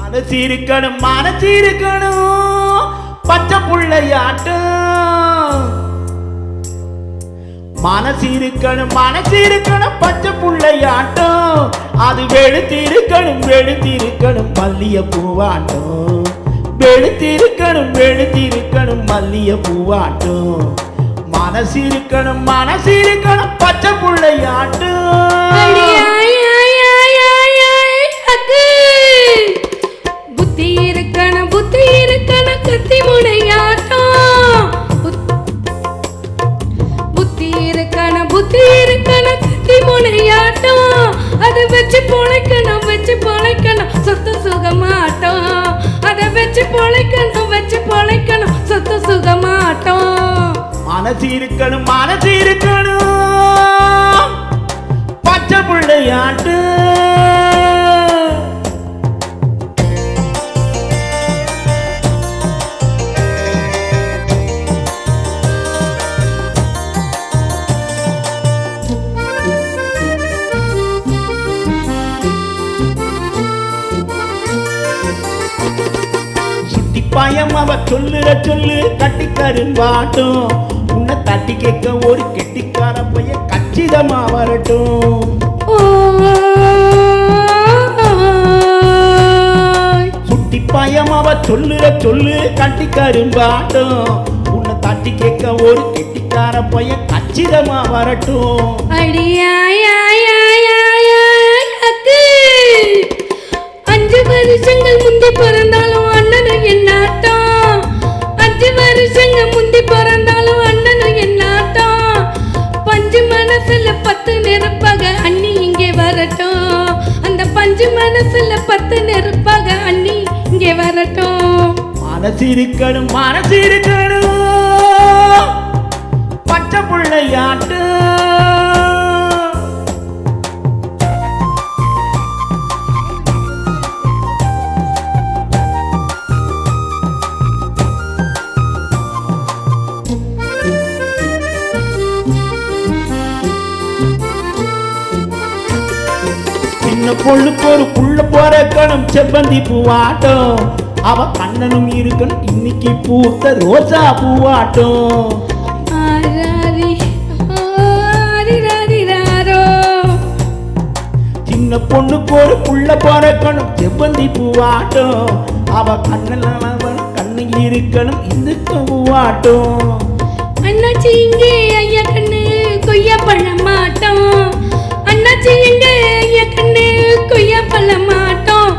மனசிருக்கணும் பச்சை புள்ளையாட்டம். மனசிருக்கணும் பச்சை புள்ளையாட்டம். அது வெளுத்திருக்கணும் மல்லிய பூவாட்டம். வெளுத்திருக்கணும் மல்லிய பூவாட்டம். மனசிருக்கணும் பச்சை புள்ளையாட்டம். புத்தி இருக்கணும் கத்தி முனையாட்டம். புத்தி இருக்கணும் கத்தி முனையாட்டம். அதை வச்சு பொழைக்கணும் சொத்து சுகமாட்டம். அதை வச்சு பொழைக்கணும் சொத்து சுகமாட்டம். மனசிருக்கணும் பச்சை புள்ளையாட்டம். பயம் அவ சொல்லுற சொல்லு கட்டி கரும்பாட்டும். உன்னை தட்டி கேட்க ஒரு கெட்டிக்கார பையன் கச்சிதமா வரட்டும். சுட்டி பயம் அவ சொல்லுற சொல்லு கட்டி கரும்பாட்டும். உன்னை தட்டி கேட்க ஒரு கெட்டிக்கார பையன் கச்சிதமா வரட்டும். அஞ்சு வருஷங்கள் முந்தி பிறந்தாலும் அண்ணனும் என்னாட்டம். 5 வருஷங்கள் முந்தி பிறந்தாலும் அண்ணனும் என்னாட்டம். 5 மனசுல 10 நெருப்பாக அண்ணி இங்கே வரட்டும். அந்த 5 மனசுல 10 நெருப்பாக அண்ணி இங்கே வரட்டும். மனசிருக்கணும் பச்சை புள்ளையாட்டம். பொண்ணுக்கு ஒரு புள்ள போறக்கணும் செவ்வந்தி பூவாட்டம். அவ கண்ணனும் இருக்கணும் இன்னைக்கு பூத்த ரோசா பூவாட்டம். சின்ன பொண்ணுக்கு ஒரு புள்ள போறக்கணும் செவ்வந்தி பூவாட்டம். அவ கண்ணில் இருக்கணும் இன்னைக்கு பூவாட்டம். அண்ணாச்சி இங்கே ஐயா கண்ணு கொய்யா பழமாட்டம். அண்ணாச்சி எங்க ஐயா கண்ணு கொய்யா பழமாட்டம்.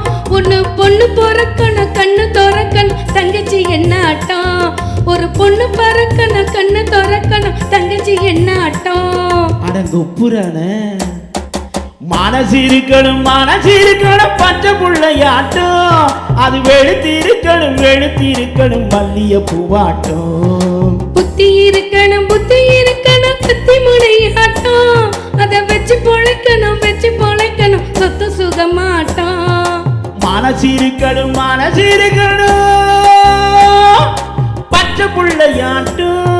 பொண்ணு பிறக்கணும் கண்ணு திறக்கணும் தங்கச்சி என்னாட்டம். ஒரு பொண்ணு பிறக்கணும் கண்ணு திறக்கணும் தங்கச்சி என்னாட்டம். அடங்குப்புறான மனசிருக்கணும் பச்சை புள்ளையாட்டம். அது வெளுத்திருக்கணும் மல்லிய பூவாட்டம். புத்தி இருக்கணும் கத்தி முனையாட்டம். அதை வச்சு பொழைக்கணும் சொத்து சுகமாட்டம். மனசிருக்கணும் பச்சை புள்ளையாட்டம்.